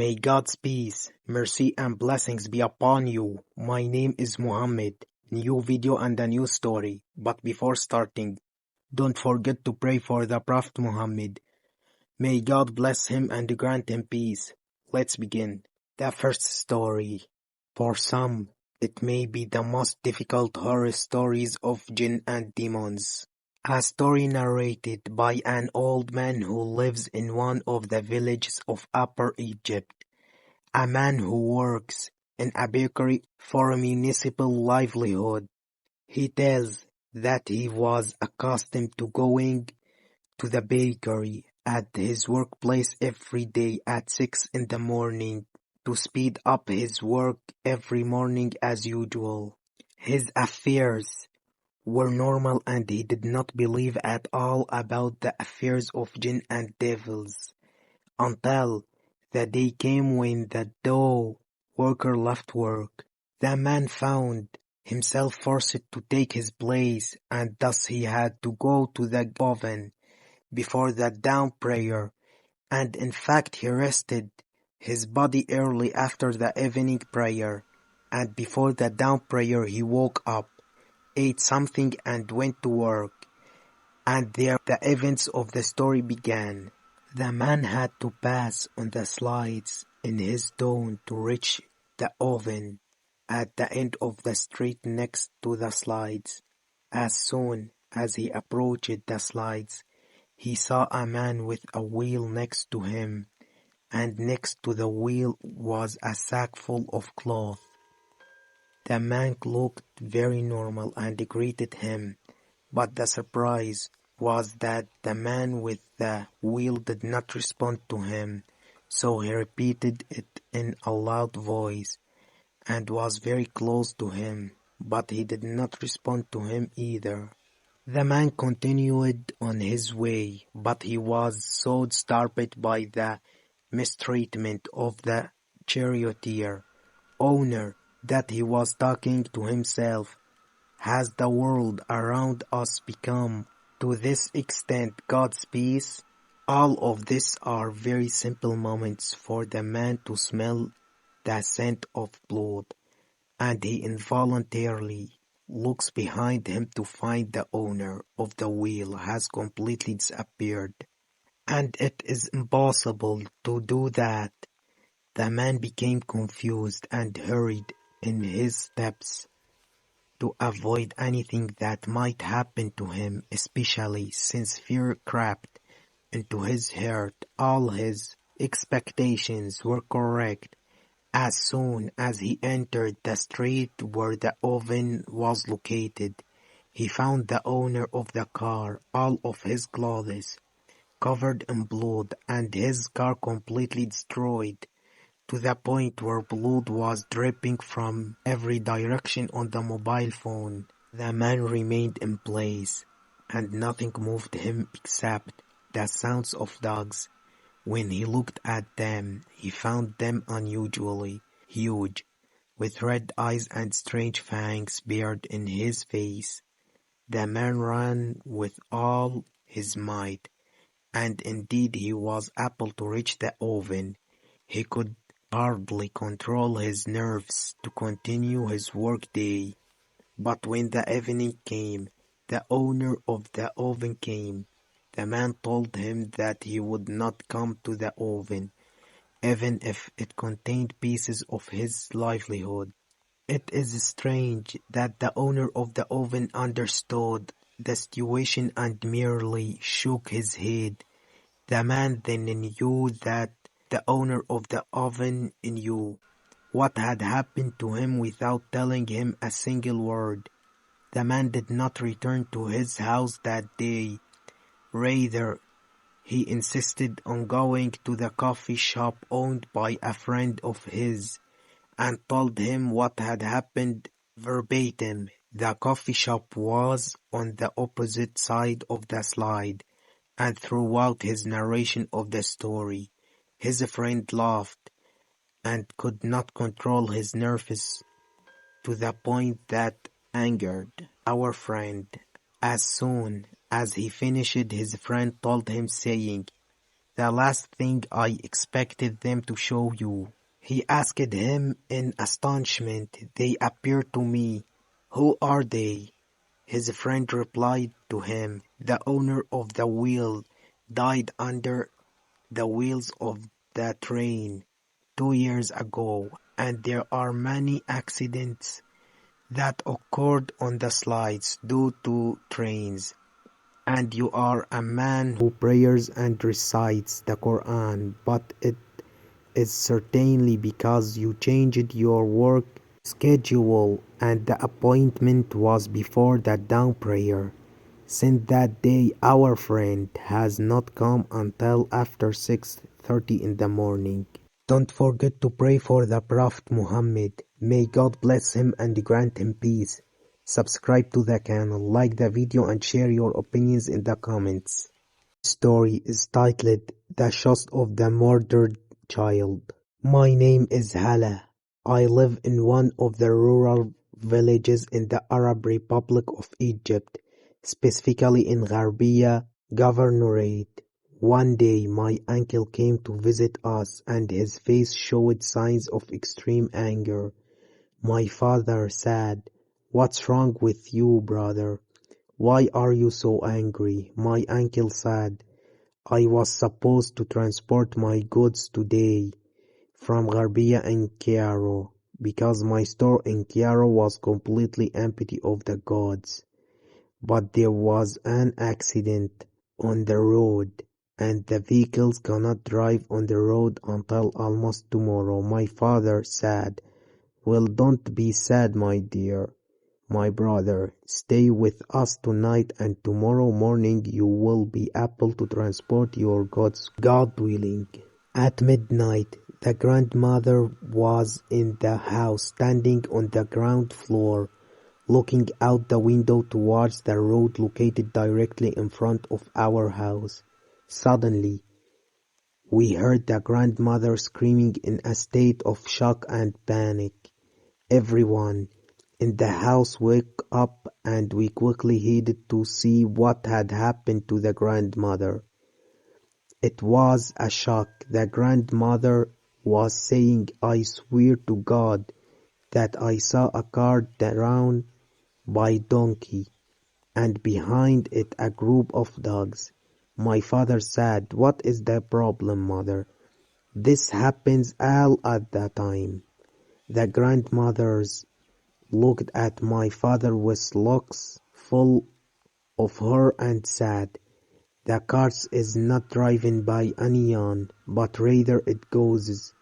May God's peace, mercy and blessings be upon you. My name is Muhammad. New video and a new story. But before starting, don't forget to pray for the Prophet Muhammad. May God bless him and grant him peace. Let's begin. The first story. For some, it may be the most difficult horror stories of jinn and demons. A story narrated by an old man who lives in one of the villages of Upper Egypt. A man who works in a bakery for a municipal livelihood. He tells that he was accustomed to going to the bakery at his workplace every day at 6 in the morning to speed up his work every morning as usual. His affairs were normal and he did not believe at all about the affairs of jinn and devils until the day came when the dough worker left work. The man found himself forced to take his place and thus he had to go to the oven before the dawn prayer, and in fact he rested his body early after the evening prayer, and before the dawn prayer he woke up, ate something and went to work, and there the events of the story began. The man had to pass on the slides in his dough to reach the oven at the end of the street next to the slides. As soon as he approached the slides, he saw a man with a wheel next to him, and next to the wheel was a sack full of cloth. The man looked very normal and greeted him, but the surprise was that the man with the wheel did not respond to him, so he repeated it in a loud voice, and was very close to him, but he did not respond to him either. The man continued on his way, but he was so disturbed by the mistreatment of the charioteer owner that he was talking to himself. Has the world around us become to this extent God's peace? All of this are very simple moments for the man to smell the scent of blood, and he involuntarily looks behind him to find the owner of the wheel has completely disappeared. And it is impossible to do that. The man became confused and hurried in his steps to avoid anything that might happen to him, especially since fear crept into his heart. All his expectations were correct. As soon as he entered the street where the oven was located, he found the owner of the car, all of his clothes covered in blood and his car completely destroyed, to the point where blood was dripping from every direction on the mobile phone. The man remained in place, and nothing moved him except the sounds of dogs. When he looked at them, he found them unusually huge, with red eyes and strange fangs bared in his face. The man ran with all his might, and indeed he was able to reach the oven. He could hardly control his nerves to continue his workday. But when the evening came, the owner of the oven came. The man told him that he would not come to the oven, even if it contained pieces of his livelihood. It is strange that the owner of the oven understood the situation and merely shook his head. The man then knew that the owner of the oven knew what had happened to him without telling him a single word. The man did not return to his house that day. Rather, he insisted on going to the coffee shop owned by a friend of his and told him what had happened verbatim. The coffee shop was on the opposite side of the slide, and throughout his narration of the story, his friend laughed and could not control his nerves to the point that angered our friend. As soon as he finished, his friend told him saying, the last thing I expected them to show you." He asked him in astonishment. "They appear to me. Who are they?" His friend replied to him, "The owner of the wheel died under the wheels of the train 2 years ago, and there are many accidents that occurred on the slides due to trains. And you are a man who prays and recites the Quran, but it is certainly because you changed your work schedule and the appointment was before the dawn prayer. Since that day our friend has not come until after 6:30 in the morning. Don't forget to pray for the Prophet Muhammad. May God bless him and grant him peace. Subscribe to the channel, like the video and share your opinions in the comments. Story is titled The Ghost of the Murdered Child. My name is Hala. I live in one of the rural villages in the Arab Republic of Egypt, specifically in Gharbiya Governorate. One day my uncle came to visit us and his face showed signs of extreme anger. My father said, "What's wrong with you, brother? Why are you so angry?" My uncle said, "I was supposed to transport my goods today from Gharbiya and Cairo because my store in Cairo was completely empty of the goods. But there was an accident on the road and the vehicles cannot drive on the road until almost tomorrow." My father said, "Well, don't be sad, my dear. My brother, stay with us tonight and tomorrow morning you will be able to transport your goods, God willing." At midnight, the grandmother was in the house standing on the ground floor, looking out the window towards the road located directly in front of our house. Suddenly, we heard the grandmother screaming in a state of shock and panic. Everyone in the house woke up and we quickly headed to see what had happened to the grandmother. It was a shock. The grandmother was saying, "I swear to God that I saw a car drawn by donkey, and behind it a group of dogs." My father said, "What is the problem, mother? This happens all at the time." The grandmothers looked at my father with looks full of horror and said, "The car is not driven by anyone, but rather it goes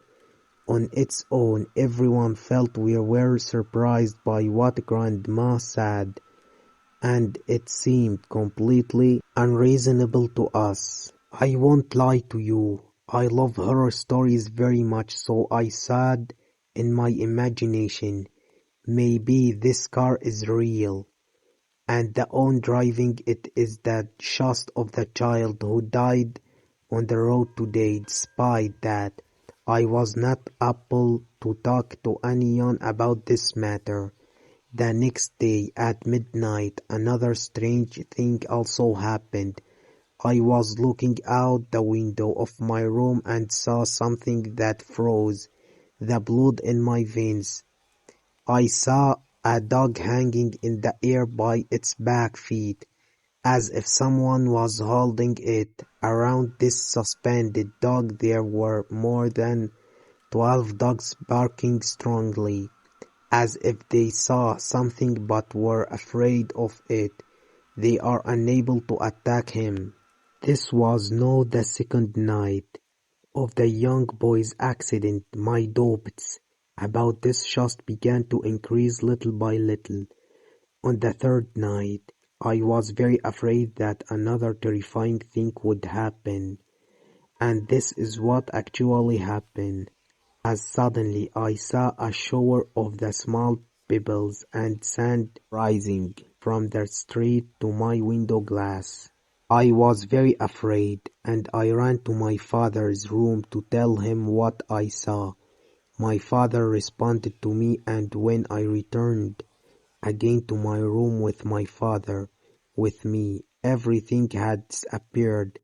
on its own." Everyone felt we were surprised by what Grandma said, and it seemed completely unreasonable to us. I won't lie to you, I love horror stories very much, so I said in my imagination, maybe this car is real, and the one driving it is the ghost of the child who died on the road today. Despite that, I was not able to talk to anyone about this matter. The next day, at midnight, another strange thing also happened. I was looking out the window of my room and saw something that froze the blood in my veins. I saw a dog hanging in the air by its back feet, as if someone was holding it. Around this suspended dog there were more than 12 dogs barking strongly, as if they saw something but were afraid of it. They are unable to attack him. This was now the second night of the young boy's accident. My doubts about this just began to increase little by little. On the third night, I was very afraid that another terrifying thing would happen, and this is what actually happened. As suddenly I saw a shower of the small pebbles and sand rising from the street to my window glass. I was very afraid, and I ran to my father's room to tell him what I saw. My father responded to me, and when I returned again to my room with my father with me, everything had disappeared.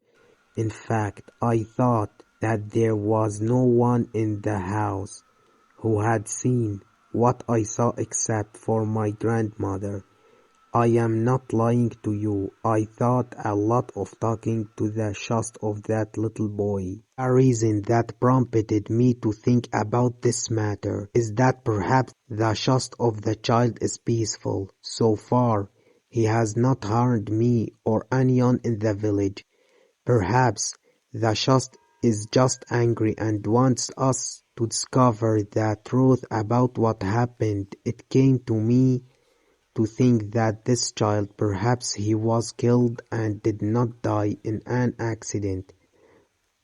In fact, I thought that there was no one in the house who had seen what I saw except for my grandmother. I am not lying to you. I thought a lot of talking to the chest of that little boy. A reason that prompted me to think about this matter is that perhaps the chest of the child is peaceful. So far, he has not harmed me or anyone in the village. Perhaps the chest is just angry and wants us to discover the truth about what happened. It came to me to think that this child, perhaps he was killed and did not die in an accident.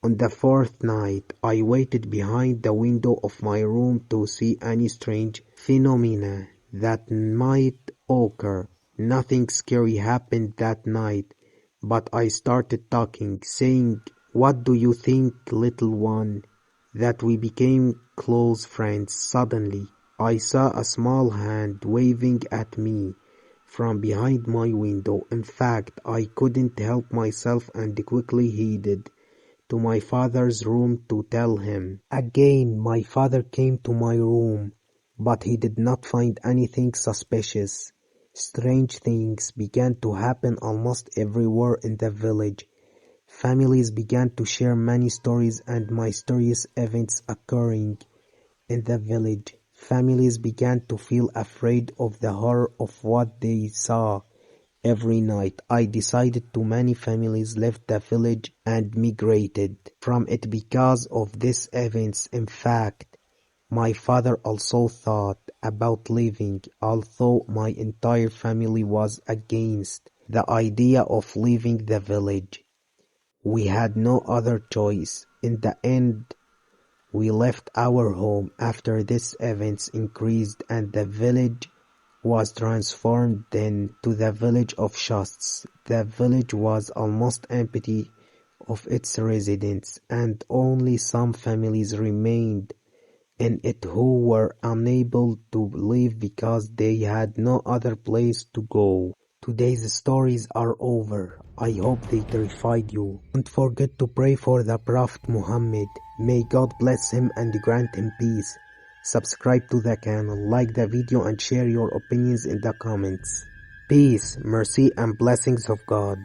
On the fourth night, I waited behind the window of my room to see any strange phenomena that might occur. Nothing scary happened that night, but I started talking, saying, "What do you think, little one?" That we became close friends. Suddenly, I saw a small hand waving at me from behind my window. In fact, I couldn't help myself and quickly headed to my father's room to tell him. Again, my father came to my room, but he did not find anything suspicious. Strange things began to happen almost everywhere in the village. Families began to share many stories and mysterious events occurring in the village. Families began to feel afraid of the horror of what they saw every night. I decided too many families left the village and migrated from it because of these events. In fact, my father also thought about leaving, although my entire family was against the idea of leaving the village. We had no other choice. In the end, we left our home after these events increased and the village was transformed then to the village of Shasts. The village was almost empty of its residents, and only some families remained in it who were unable to leave because they had no other place to go. Today's stories are over. I hope they terrified you. Don't forget to pray for the Prophet Muhammad. May God bless him and grant him peace. Subscribe to the channel, like the video and share your opinions in the comments. Peace, mercy and blessings of God.